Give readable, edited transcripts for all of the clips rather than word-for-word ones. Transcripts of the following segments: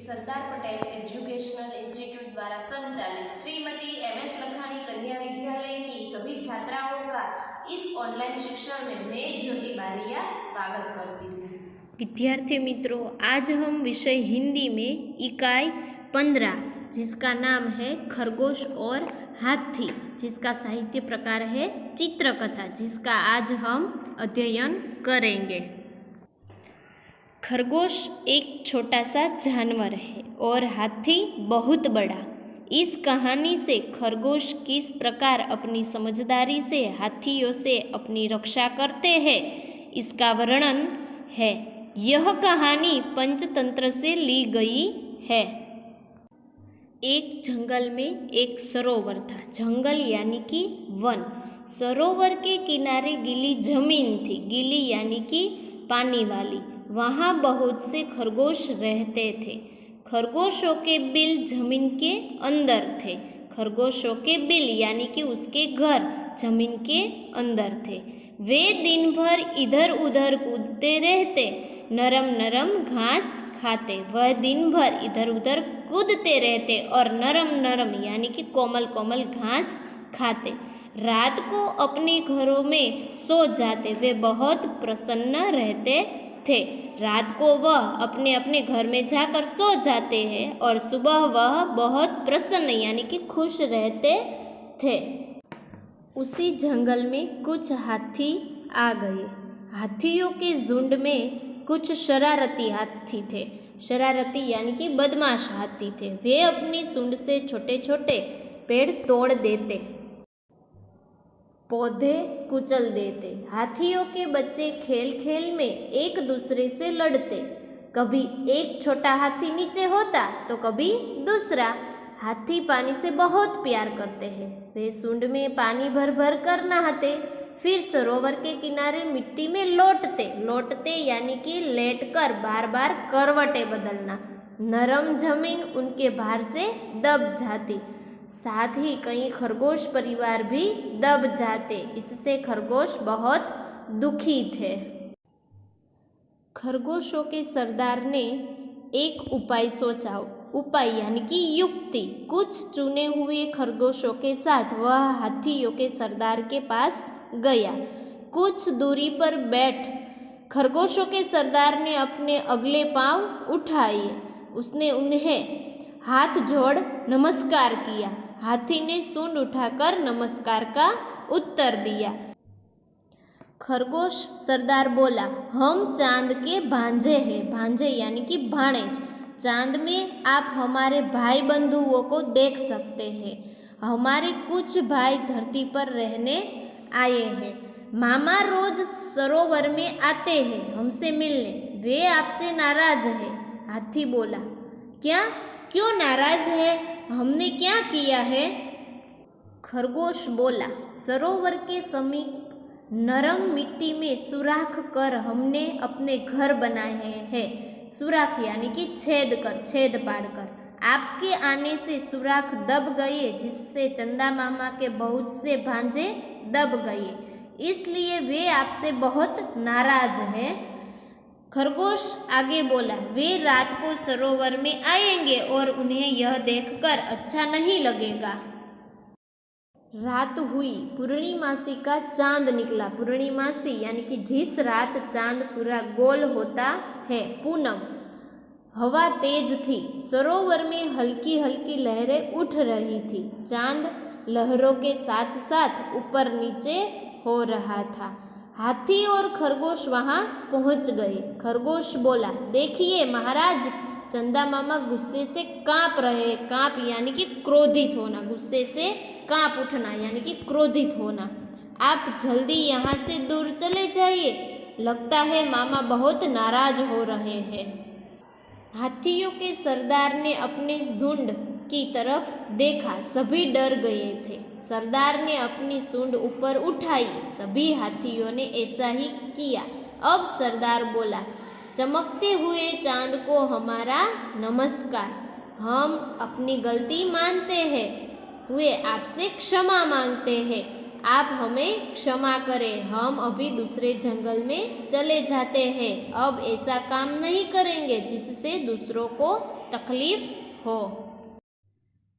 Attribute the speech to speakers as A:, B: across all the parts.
A: Sardar Patel educational institute द्वारा संचालित Shrimati MS. Lakhani कन्या विद्यालय की सभी छात्राओं का इस ऑनलाइन शिक्षण में मैं ज्योति बारिया स्वागत करती हूँ।
B: विद्यार्थी मित्रों, आज हम विषय हिंदी में इकाई 15 जिसका नाम है खरगोश और हाथी, जिसका साहित्य प्रकार है चित्रकथा, जिसका आज हम अध्ययन करेंगे। खरगोश एक छोटा सा जानवर है और हाथी बहुत बड़ा। इस कहानी से खरगोश किस प्रकार अपनी समझदारी से हाथियों से अपनी रक्षा करते हैं, इसका वर्णन है। यह कहानी पंचतंत्र से ली गई है। एक जंगल में एक सरोवर था। जंगल यानी कि वन। सरोवर के किनारे गीली जमीन थी। गीली यानी कि पानी वाली। वहाँ बहुत से खरगोश रहते थे। खरगोशों के बिल जमीन के अंदर थे। खरगोशों के बिल यानी कि उसके घर जमीन के अंदर थे। वे दिन भर इधर उधर कूदते रहते, नरम नरम घास खाते। वह दिन भर इधर उधर कूदते रहते और नरम नरम यानी कि कोमल कोमल घास खाते। रात को अपने घरों में सो जाते। वे बहुत प्रसन्न रहते थे। रात को वह अपने अपने घर में जाकर सो जाते हैं और सुबह वह बहुत प्रसन्न यानी कि खुश रहते थे। उसी जंगल में कुछ हाथी आ गए। हाथियों के झुंड में कुछ शरारती हाथी थे। शरारती यानी कि बदमाश हाथी थे। वे अपनी सूंड से छोटे छोटे पेड़ तोड़ देते, पौधे कुचल देते। हाथियों के बच्चे खेल खेल में एक दूसरे से लड़ते। कभी एक छोटा हाथी नीचे होता तो कभी दूसरा। हाथी पानी से बहुत प्यार करते हैं। वे सूंड में पानी भर भर कर नहाते, फिर सरोवर के किनारे मिट्टी में लौटते यानी कि लेटकर बार बार करवटें बदलना। नरम जमीन उनके भार से दब जाती। साथ ही कई खरगोश परिवार भी दब जाते। इससे खरगोश बहुत दुखी थे। खरगोशों के सरदार ने एक उपाय सोचा। उपाय यानी कि युक्ति। कुछ चुने हुए खरगोशों के साथ वह हाथियों के सरदार के पास गया। कुछ दूरी पर बैठ खरगोशों के सरदार ने अपने अगले पांव उठाए। उसने उन्हें हाथ जोड़ नमस्कार किया। हाथी ने सूंड उठाकर नमस्कार का उत्तर दिया। खरगोश सरदार बोला, हम चांद के भांजे हैं। भांजे यानी कि भाणेज। चांद में आप हमारे भाई बंधुओं को देख सकते हैं। हमारे कुछ भाई धरती पर रहने आए हैं। मामा रोज सरोवर में आते हैं हमसे मिलने। वे आपसे नाराज हैं। हाथी बोला, क्यों नाराज है? हमने क्या किया है? खरगोश बोला, सरोवर के समीप नरम मिट्टी में सुराख कर हमने अपने घर बनाए हैं। सुराख यानी कि छेद पाड़कर। आपके आने से सुराख दब गए, जिससे चंदा मामा के बहुत से भांजे दब गए। इसलिए वे आपसे बहुत नाराज हैं। खरगोश आगे बोला, वे रात को सरोवर में आएंगे और उन्हें यह देखकर अच्छा नहीं लगेगा। रात हुई। पूर्णिमासी का चांद निकला। पूर्णिमासी यानी कि जिस रात चांद पूरा गोल होता है, पूनम। हवा तेज थी। सरोवर में हल्की हल्की लहरें उठ रही थी। चांद लहरों के साथ साथ ऊपर नीचे हो रहा था। हाथी और खरगोश वहां पहुंच गए। खरगोश बोला, देखिए महाराज, चंदा मामा गुस्से से कांप रहे। कांप यानी कि क्रोधित होना। गुस्से से कांप उठना यानी कि क्रोधित होना। आप जल्दी यहाँ से दूर चले जाइए। लगता है मामा बहुत नाराज हो रहे हैं। हाथियों के सरदार ने अपने झुंड की तरफ देखा। सभी डर गए थे। सरदार ने अपनी सूंड ऊपर उठाई। सभी हाथियों ने ऐसा ही किया। अब सरदार बोला, चमकते हुए चांद को हमारा नमस्कार। हम अपनी गलती मानते हुए आपसे क्षमा मांगते हैं। आप हमें क्षमा करें। हम अभी दूसरे जंगल में चले जाते हैं। अब ऐसा काम नहीं करेंगे जिससे दूसरों को तकलीफ हो।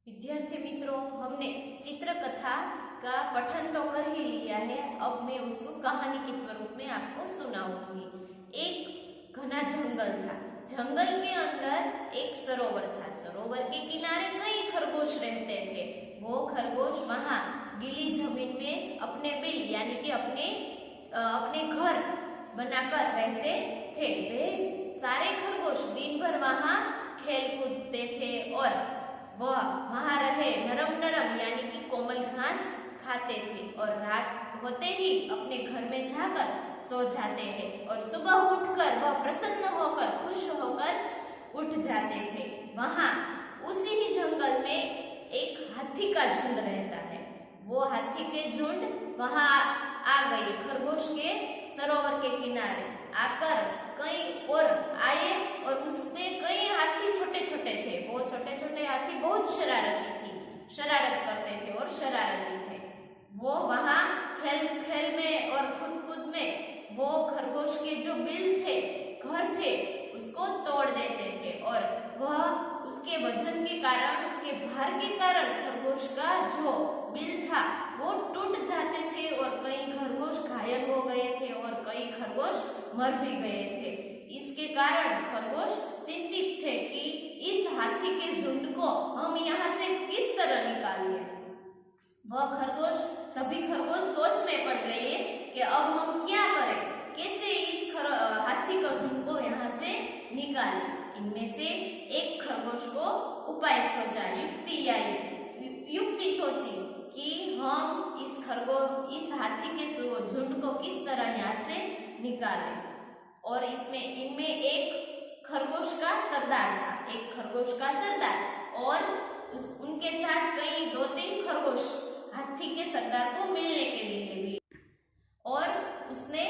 A: विद्यार्थी मित्रों, हमने चित्रकथा का पठन तो कर ही लिया है। अब मैं उसको कहानी के स्वरूप में आपको सुनाऊंगी। एक घना जंगल था। जंगल के अंदर एक सरोवर था। सरोवर के किनारे कई खरगोश रहते थे। वो खरगोश वहाँ गीली जमीन में अपने बिल यानी कि अपने घर बनाकर रहते थे। वे सारे खरगोश दिन भर वहाँ खेल कूदते थे और वह वहाँ रहे नरम नरम यानी कि कोमल घास खाते थे और रात होते ही अपने घर में जाकर सो जाते थे और सुबह उठकर वह प्रसन्न होकर खुश होकर उठ जाते थे। वहाँ उसी ही जंगल में एक हाथी का झुंड रहता है। वो हाथी के झुंड वहाँ आ गए खरगोश के सरोवर के किनारे आकर कई और आए और उसमें कई हाथी छोटे छोटे थे। वो छोटे छोटे हाथी बहुत शरारत करते थे और शरारती थे। वो वहाँ खेल खेल में और खुद में वो खरगोश के जो बिल थे, घर थे, उसको तोड़ देते थे और वह उसके वजन के कारण, उसके भार के कारण खरगोश का जो बिल था वो टूट जाते थे और कई खरगोश घायल हो गए थे और कई खरगोश मर भी गए थे। इसके कारण खरगोश चिंतित थे कि इस हाथी के झुंड को हम यहाँ से किस तरह निकालें। सभी खरगोश सोच में पड़ गए कि अब हम क्या करें, कैसे इस हाथी का झुंड को यहाँ से निकालें। इनमें से एक खरगोश को उपाय सोचा, युक्ति सोची कि हम इस हाथी के झुंड को किस तरह यहाँ से निकालें। और इनमें एक खरगोश का सरदार और उनके साथ कई 2-3 खरगोश हाथी के सरदार को मिलने के लिए गए और उसने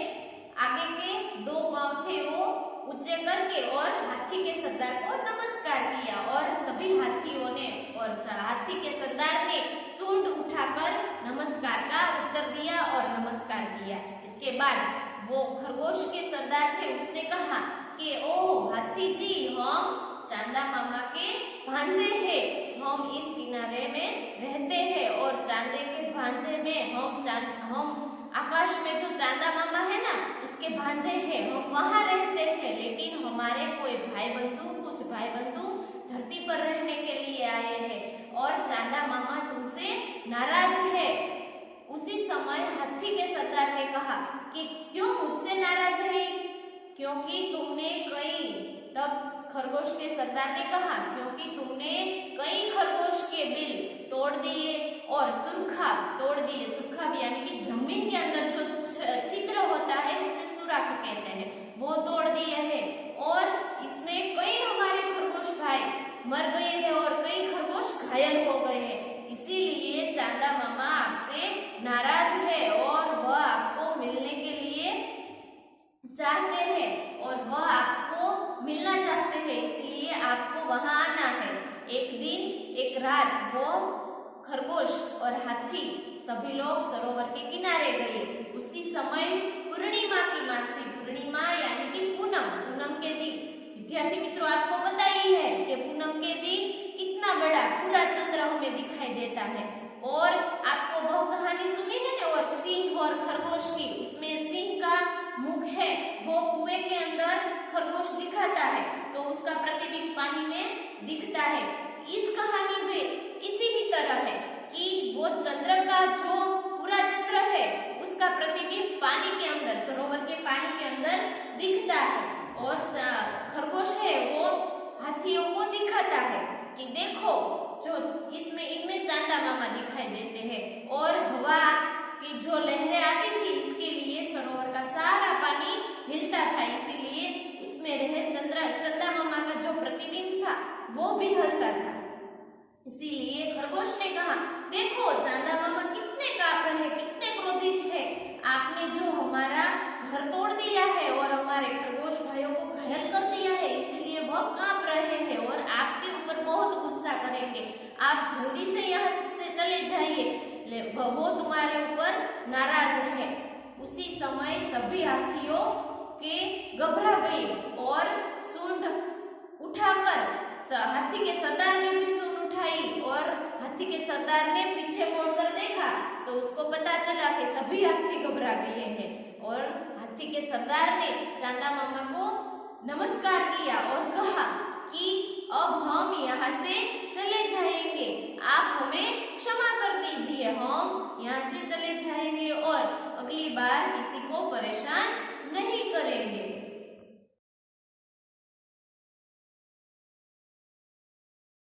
A: आगे के 2 पांव थे वो ऊंचे करके और हाथी के सरदार को नमस्कार किया और सभी हाथियों ने और हाथी के सरदार ने सूंड उठाकर नमस्कार का उत्तर दिया और नमस्कार किया। इसके बाद वो खरगोश के सरदार थे, उसने कहा कि ओ हाथी जी, हम चांदा मामा के भांजे हैं। हम इस किनारे में रहते हैं और चांदे के भांजे में हम आकाश में जो चांदा मामा है ना, उसके भांजे हैं। हम वहाँ रहते थे, लेकिन हमारे कुछ भाई बंधु धरती पर रहने के लिए आए हैं और चांदा मामा तुमसे नाराज है। उसी समय हाथी के सरदार ने कहा कि क्यों मुझसे नाराज है? क्योंकि तुमने तब खरगोश के सरदार ने कहा क्योंकि तुमने कई खरगोश के बिल तोड़ दिए और सुरखा तोड़ दिए। सुरखा भी यानी कि जमीन के अंदर जो छिद्र होता है उसे सुराख कहते हैं, वो तोड़ दिए हैं और इसमें कई हमारे खरगोश भाई मर गए हैं और कई खरगोश घायल हो गए हैं। इसीलिए चांदा मामा आपसे नाराज है और वह आपको मिलने के लिए चाहते हैं और वह आपको मिलना चाहते हैं, इसलिए आपको वहां आना है। एक दिन एक रात वो खरगोश और हाथी सभी लोग सरोवर के किनारे गए। उसी समय पूर्णिमा की मास थी। पूर्णिमा यानी कि पूनम के दिन। विद्यार्थी मित्रों, आपको पता ही है कि पूनम के दिन कितना बड़ा पूरा चंद्र हमें दिखाई देता है। और आपको वह कहानी सुनी है ना, और सिंह और खरगोश की, उसमें सिंह का मुख है, वो कुएं के अंदर खरगोश दिखाता है तो उसका प्रतिबिंब पानी में दिखता है। इस कहानी में इसी ही तरह है कि वो चंद्र का जो पूरा चंद्र है उसका प्रतिबिंब पानी के अंदर, सरोवर के पानी के अंदर दिखता है और खरगोश है वो हाथियों को दिखाता है कि देखो जो इनमें चांदा मामा दिखाई देते हैं। और हवा की जो लहरें आती थी, इसके लिए सरोवर का सारा पानी हिलता था, इसीलिए उसमें रहे चंदा मामा का जो प्रतिबिंब था वो भी हिलता था। इसीलिए खरगोश ने कहा, देखो चांदा मामा कितने कांप रहे, कितने क्रोधित है। आपने जो हमारा घर तोड़ दिया है और हमारे खरगोश भाइयों को घायल कर दिया है, इसीलिए वह कांप रहे हैं और आपके ऊपर बहुत गुस्सा करेंगे। आप जल्दी से यहाँ से चले जाइए, वो तुम्हारे ऊपर नाराज है। उसी समय सभी हाथियों के घबरा गए और सूंड उठाकर हाथी के सरदार ने भी सूंड उठाई और हाथी के सरदार ने पीछे मुड़कर देखा तो उसको पता चला कि सभी हाथी घबरा गए हैं और हाथी के सरदार ने चांदा मामा को नमस्कार किया और कहा कि अब हम यहाँ से चले जाएंगे, आप हमें क्षमा कर दीजिए, हम यहाँ से चले जाएंगे और अगली बार किसी को परेशान